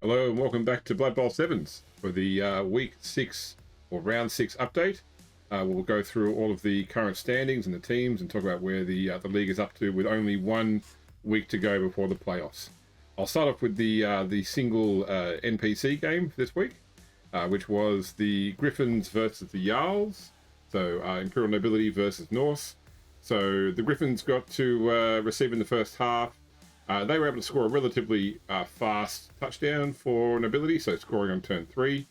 Hello and welcome back to Blood Bowl 7s for the week 6 or round 6 update. We'll go through all of the current standings and the teams and talk about where the league is up to with only 1 week to go before the playoffs. I'll start off with the single NPC game for this week, which was the Griffins versus the Jarls. So Imperial Nobility versus Norse. So the Griffins got to receive in the first half. They were able to score a relatively fast touchdown for Nobility, so scoring on turn 3.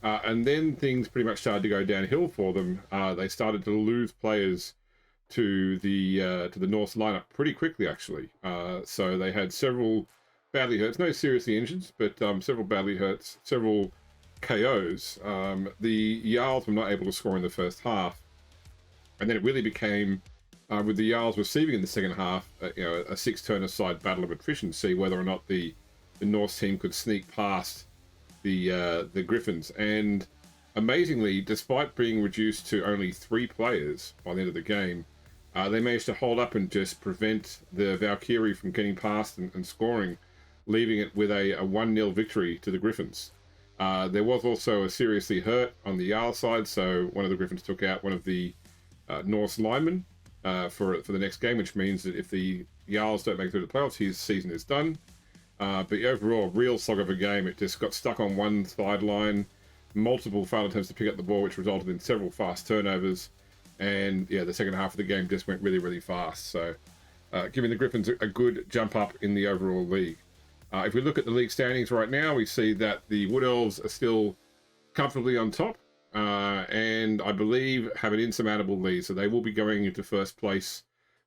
And then things pretty much started to go downhill for them. They started to lose players to the Norse lineup pretty quickly, actually. So they had several badly hurts, no seriously injured, but several badly hurts, several KOs. The Jarls were not able to score in the first half, and then it really became, with the Jarls receiving in the second half, a 6-turn-aside battle of attrition, see whether or not the Norse team could sneak past the Griffins. And amazingly, despite being reduced to only 3 players by the end of the game, they managed to hold up and just prevent the Valkyrie from getting past and scoring, leaving it with a 1-0 victory to the Griffins. There was also a seriously hurt on the Jarl side, so one of the Griffins took out one of the Norse linemen for the next game, which means that if the Jarls don't make it through the playoffs, his season is done. But overall, real slog of a game. It just got stuck on one sideline, multiple failed attempts to pick up the ball, which resulted in several fast turnovers. And yeah, the second half of the game just went really, really fast. So giving the Griffins a good jump up in the overall league. If we look at the league standings right now, we see that the Wood Elves are still comfortably on top. And I believe have an insurmountable lead, so they will be going into first place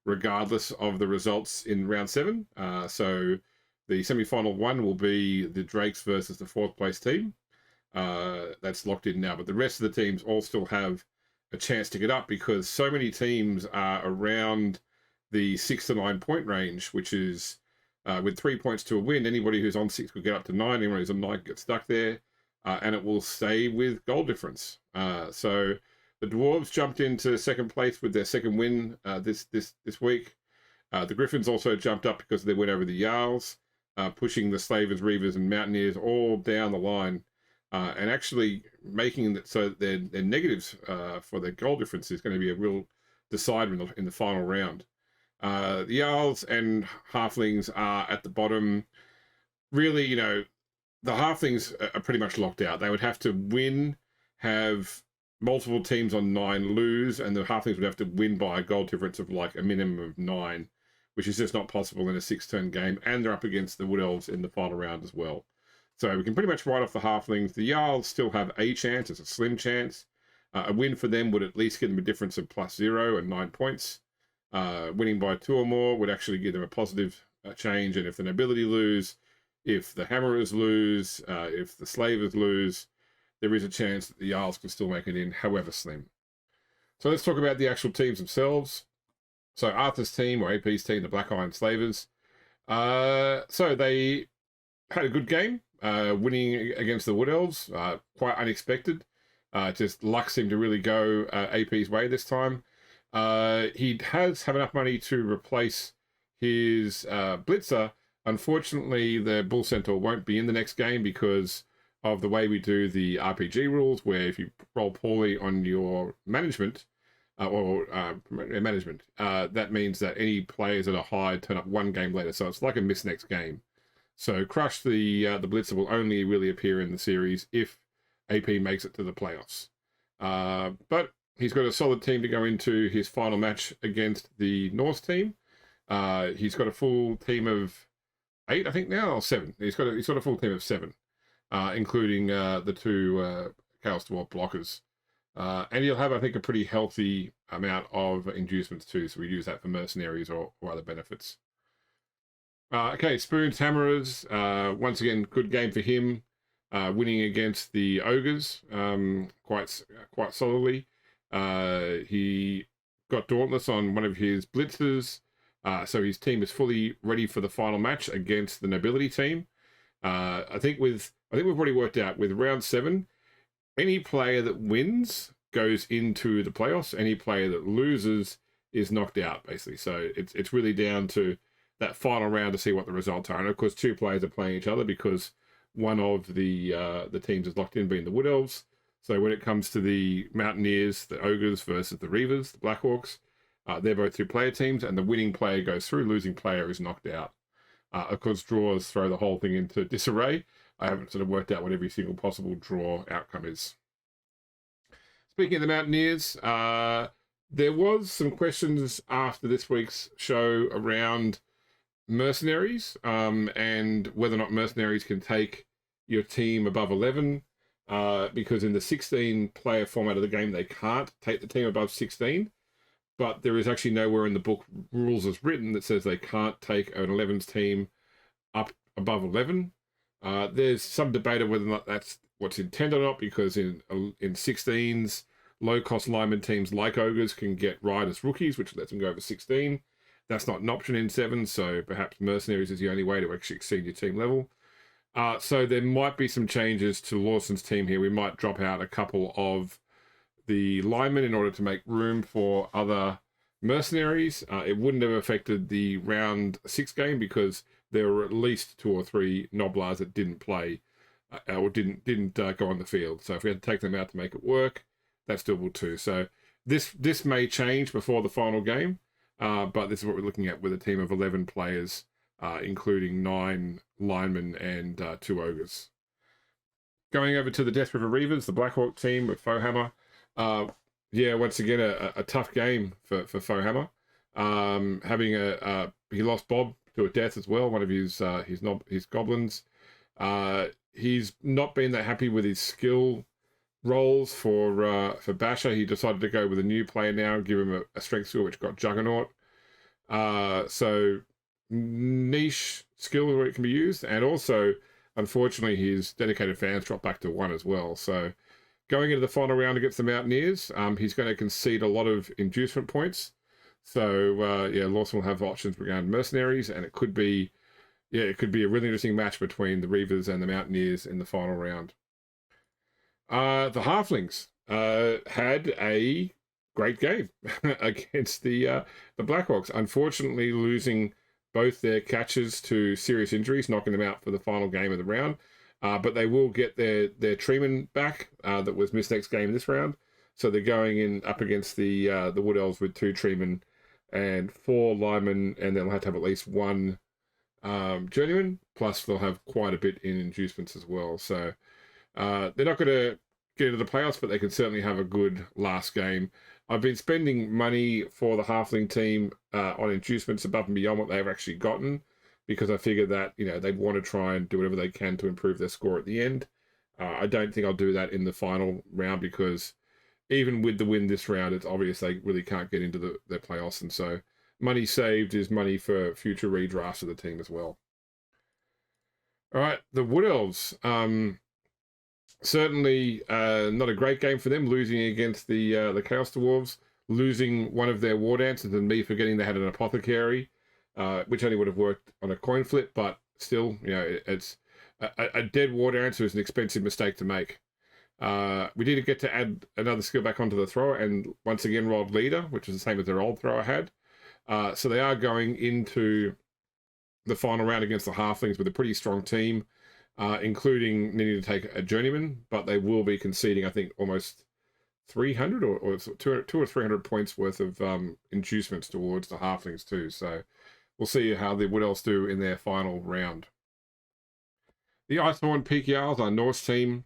regardless of the results in round 7. So the semi-final 1 will be the Drakes versus the 4th place team. That's locked in now, but the rest of the teams all still have a chance to get up because so many teams are around the 6 to 9 point range, which is with 3 points to a win. Anybody who's on 6 could get up to 9. Anyone who's on 9 could get stuck there. And it will stay with goal difference. So the Dwarves jumped into second place with their second win this week. The Griffins also jumped up because of their win over the Jarls, pushing the Slavers, Reavers, and Mountaineers all down the line, and actually making it so that their negatives for their goal difference is going to be a real decider in the final round. The Jarls and Halflings are at the bottom. Really, the Halflings are pretty much locked out. They would have to win, have multiple teams on 9 lose, and the Halflings would have to win by a goal difference of like a minimum of 9, which is just not possible in a 6-turn game. And they're up against the Wood Elves in the final round as well. So we can pretty much write off the Halflings. The Jarls still have a chance. It's a slim chance. A win for them would at least give them a difference of +0 and 9 points. Winning by 2 or more would actually give them a positive change. And if the Nobility lose, if the Hammerers lose, if the Slavers lose, there is a chance that the Jarls can still make it in, however slim. So let's talk about the actual teams themselves. So Arthur's team, or AP's team, the Black Iron Slavers. So they had a good game, winning against the Wood Elves, quite unexpected. Just luck seemed to really go AP's way this time. He has have enough money to replace his Blitzer. Unfortunately, the Bull Centaur won't be in the next game because of the way we do the RPG rules, where if you roll poorly on your management, that means that any players that are high turn up 1 game later. So it's like a miss next game. So Crush, the Blitzer, will only really appear in the series if AP makes it to the playoffs. But he's got a solid team to go into his final match against the Norse team. He's got a full team of 8, I think now, or 7. He's got a full team of 7, including the 2 Chaos Dwarf blockers. And he'll have, I think, a pretty healthy amount of inducements too, so we use that for mercenaries or other benefits. Okay, Spoons Hammerers, once again, good game for him, winning against the Ogres quite solidly. He got Dauntless on one of his blitzers. So his team is fully ready for the final match against the Nobility team. I think we've already worked out with round 7, any player that wins goes into the playoffs. Any player that loses is knocked out, basically. So it's really down to that final round to see what the results are. And of course, 2 players are playing each other because one of the teams is locked in, being the Wood Elves. So when it comes to the Mountaineers, the Ogres versus the Reavers, the Blackhawks, they're both two-player teams, and the winning player goes through, losing player is knocked out. Of course, draws throw the whole thing into disarray. I haven't sort of worked out what every single possible draw outcome is. Speaking of the Mountaineers, there was some questions after this week's show around mercenaries, and whether or not mercenaries can take your team above 11, because in the 16-player format of the game, they can't take the team above 16, but there is actually nowhere in the book rules as written that says they can't take an 11's team up above 11. There's some debate of whether or not that's what's intended or not, because in 16s, low-cost lineman teams like Ogres can get right as rookies, which lets them go over 16. That's not an option in 7, so perhaps mercenaries is the only way to actually exceed your team level. So there might be some changes to Lawson's team here. We might drop out a couple of the linemen in order to make room for other mercenaries. It wouldn't have affected the round 6 game because there were at least 2 or 3 Noblars that didn't play or didn't go on the field. So if we had to take them out to make it work, that's doable too. So this may change before the final game, but this is what we're looking at with a team of 11 players, including 9 linemen and 2 Ogres. Going over to the Death River Reavers, the Blackhawk team with Fohammer. Once again, a tough game for Fohammer. He lost Bob to a death as well, one of his goblins. He's not been that happy with his skill roles for Basher. He decided to go with a new player now, give him a strength skill which got Juggernaut. So niche skill where it can be used, and also unfortunately his dedicated fans dropped back to 1 as well. So going into the final round against the Mountaineers, he's going to concede a lot of inducement points. So Lawson will have options regarding mercenaries, and it could be a really interesting match between the Reavers and the Mountaineers in the final round. The Halflings had a great game against the Blackhawks. Unfortunately, losing both their catchers to serious injuries, knocking them out for the final game of the round. But they will get their treeman back that was missed next game this round. So they're going in up against the Wood Elves with 2 treemen and 4 linemen, and they'll have to have at least 1 journeyman. Plus, they'll have quite a bit in inducements as well. So they're not going to get into the playoffs, but they can certainly have a good last game. I've been spending money for the Halfling team on inducements above and beyond what they've actually gotten, because I figure that they'd want to try and do whatever they can to improve their score at the end. I don't think I'll do that in the final round, because even with the win this round, it's obvious they really can't get into the playoffs, and so money saved is money for future redrafts of the team as well. All right, the Wood Elves. Certainly not a great game for them, losing against the Chaos Dwarves, losing one of their war dancers, and me forgetting they had an apothecary, which only would have worked on a coin flip, but still, it's a dead war dancer is an expensive mistake to make. We did get to add another skill back onto the thrower, and once again rolled leader, which is the same as their old thrower had. So they are going into the final round against the Halflings with a pretty strong team, including needing to take a journeyman, but they will be conceding, I think, almost 300 or 200 or 300 points worth of inducements towards the Halflings too. So we'll see how the Wood Elves do in their final round. The Icehorn Peak Jarls, our Norse team,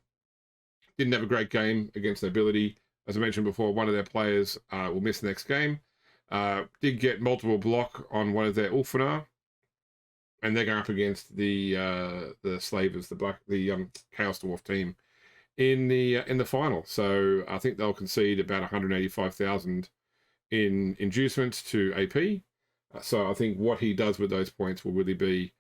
didn't have a great game against their ability. As I mentioned before, one of their players will miss the next game. Did get multiple block on one of their Ulfanar, and they're going up against the Slavers, the Chaos Dwarf team in the final. So I think they'll concede about 185,000 in inducements to AP. So I think what he does with those points will really be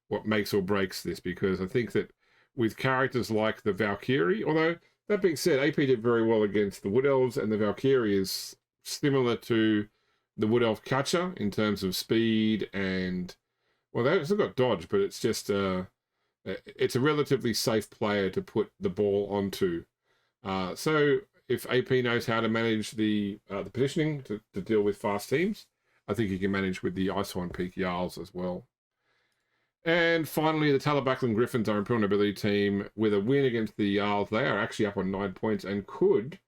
what makes or breaks this, because I think that with characters like the Valkyrie, although that being said, AP did very well against the Wood Elves, and the Valkyrie is similar to the Wood Elf Catcher in terms of speed and, well, they've still got dodge, but it's just it's a relatively safe player to put the ball onto. So if AP knows how to manage the positioning to deal with fast teams, I think he can manage with the Icehorn Peak Jarls as well. And finally, the Talabaclan Griffins are a penultimate ability team with a win against the Yarls. They are actually up on 9 points and could,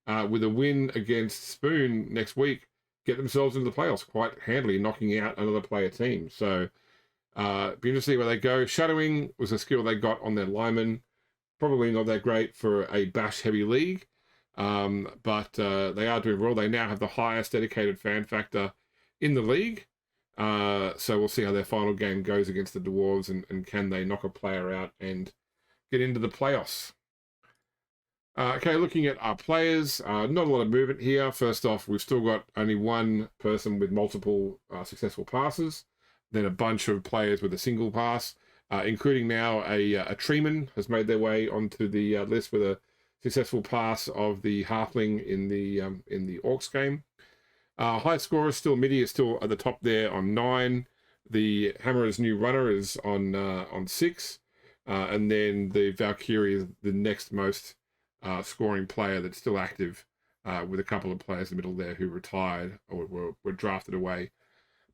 with a win against Spoon next week, get themselves into the playoffs quite handily, knocking out another player team. So, be interesting to see where they go. Shadowing was a skill they got on their linemen. Probably not that great for a bash heavy league, but they are doing well. They now have the highest dedicated fan factor in the league. So we'll see how their final game goes against the Dwarves, and can they knock a player out and get into the playoffs. Okay, looking at our players, not a lot of movement here. First off, we've still got only one person with multiple successful passes, then a bunch of players with a single pass, including now a Treeman has made their way onto the list with a successful pass of the Halfling in the Orcs game. High scorer still, Midi is still at the top there on 9. The Hammerer's new runner is on 6, and then the Valkyrie is the next most scoring player that's still active, with a couple of players in the middle there who retired or were drafted away.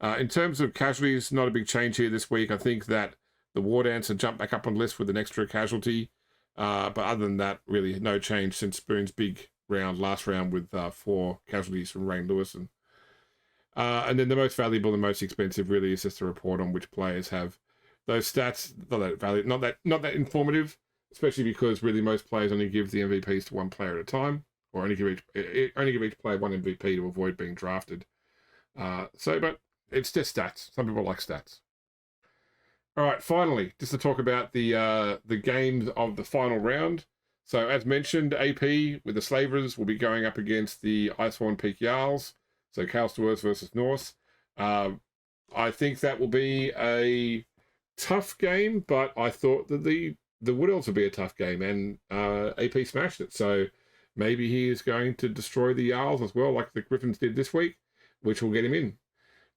In terms of casualties, not a big change here this week. I think that the War Dancer jumped back up on the list with an extra casualty, but other than that, really no change since Spoon's big round last round with 4 casualties from Rain Lewison. And then the most valuable and most expensive really is just a report on which players have those stats. Not that valuable, not that informative, especially because really most players only give the MVPs to one player at a time, or only give each player one MVP to avoid being drafted. But it's just stats. Some people like stats. All right, finally, just to talk about the games of the final round. So as mentioned, AP with the Slavers will be going up against the Iceborne Peak Jarls. So Chaos Dwarves versus Norse. I think that will be a tough game, but I thought that the Wood Elves would be a tough game, and AP smashed it. So maybe he is going to destroy the Jarls as well, like the Griffins did this week, which will get him in.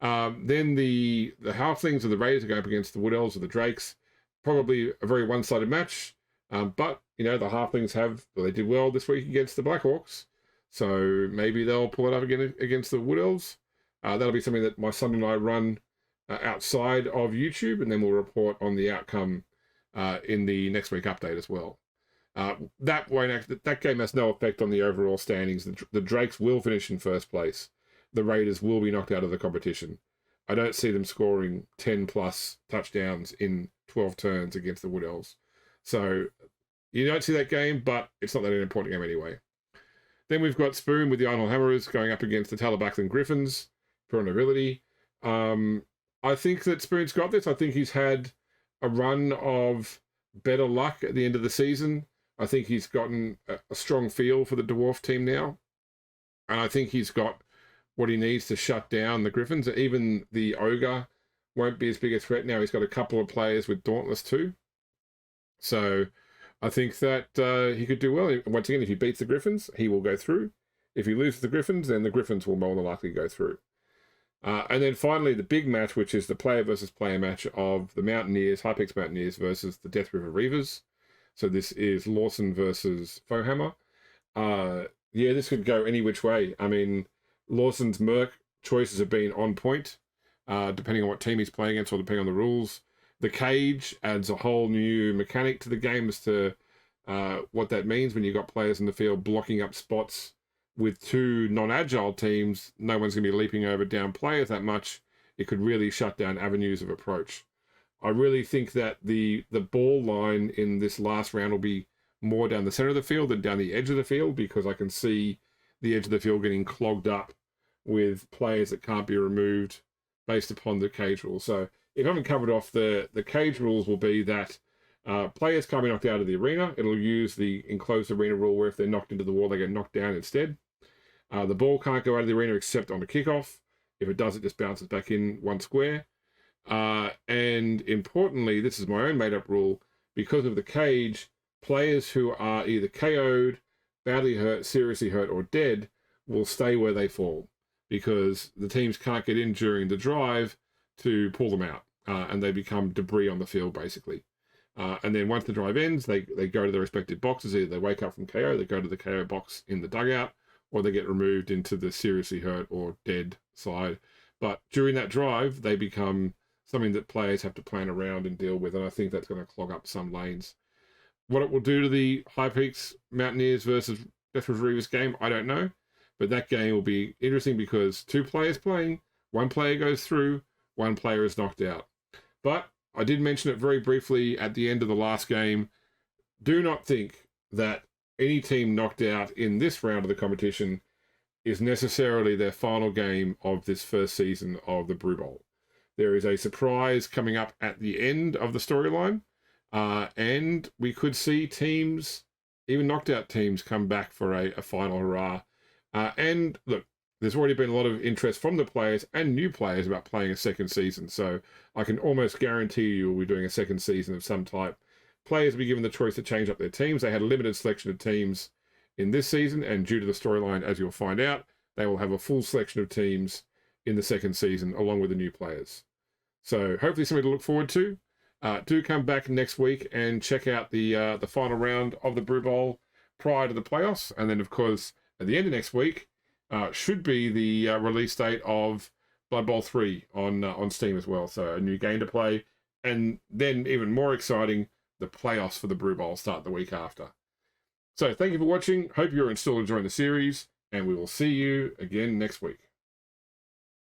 Then the Halflings or the Raiders are going up against the Wood Elves or the Drakes. Probably a very one-sided match. But, the Halflings they did well this week against the Blackhawks. So maybe they'll pull it up again against the Wood Elves. That'll be something that my son and I run outside of YouTube, and then we'll report on the outcome in the next week update as well. That game has no effect on the overall standings. The Drakes will finish in first place. The Raiders will be knocked out of the competition. I don't see them scoring 10 plus touchdowns in 12 turns against the Wood Elves. So you don't see that game, but it's not that an important game anyway. Then we've got Spoon with the Ironhall Hammerers going up against the Talabaclan Griffins for an ability. I think that Spoon's got this. I think he's had a run of better luck at the end of the season. I think he's gotten a strong feel for the Dwarf team now. And I think he's got what he needs to shut down the Griffins. Even the Ogre won't be as big a threat now. He's got a couple of players with Dauntless too. So I think that he could do well. Once again, if he beats the Griffins, he will go through. If he loses the Griffins, then the Griffins will more than likely go through. And then finally, the big match, which is the player versus player match of the Mountaineers, Hypex Mountaineers versus the Death River Reavers. So this is Lawson versus Fohammer. This could go any which way. I mean, Lawson's Merc choices have been on point, depending on what team he's playing against or depending on the rules. The cage adds a whole new mechanic to the game as to what that means when you've got players in the field blocking up spots. With 2 non-agile teams, no one's going to be leaping over down players that much. It could really shut down avenues of approach. I really think that the ball line in this last round will be more down the center of the field than down the edge of the field, because I can see the edge of the field getting clogged up with players that can't be removed based upon the cage rules. So if I haven't covered off, the cage rules will be that players can't be knocked out of the arena. It'll use the enclosed arena rule where if they're knocked into the wall, they get knocked down instead. The ball can't go out of the arena except on a kickoff. If it does, it just bounces back in one square. And importantly, this is my own made-up rule, because of the cage, players who are either KO'd, badly hurt, seriously hurt, or dead will stay where they fall, because the teams can't get in during the drive to pull them out, and they become debris on the field, basically. And then once the drive ends, they go to their respective boxes. Either they wake up from KO, they go to the KO box in the dugout, or they get removed into the seriously hurt or dead side. But during that drive, they become something that players have to plan around and deal with, and I think that's going to clog up some lanes. What it will do to the High Peaks Mountaineers versus Death Retrievers game, I don't know. But that game will be interesting because 2 players playing, 1 player goes through, 1 player is knocked out. But I did mention it very briefly at the end of the last game. Do not think that any team knocked out in this round of the competition is necessarily their final game of this first season of the Brew Bowl. There is a surprise coming up at the end of the storyline, and we could see teams, even knocked out teams, come back for a final hurrah. And look, there's already been a lot of interest from the players and new players about playing a second season, so I can almost guarantee you we'll be doing a second season of some type. Players will be given the choice to change up their teams. They had a limited selection of teams in this season, and due to the storyline, as you'll find out, they will have a full selection of teams in the second season, along with the new players. So hopefully something to look forward to. Do come back next week and check out the final round of the Brew Bowl prior to the playoffs, and then, of course, at the end of next week, should be the release date of Blood Bowl 3 on Steam as well. So a new game to play. And then even more exciting, the playoffs for the Brew Bowl start the week after. So thank you for watching. Hope you're still enjoying the series. And we will see you again next week.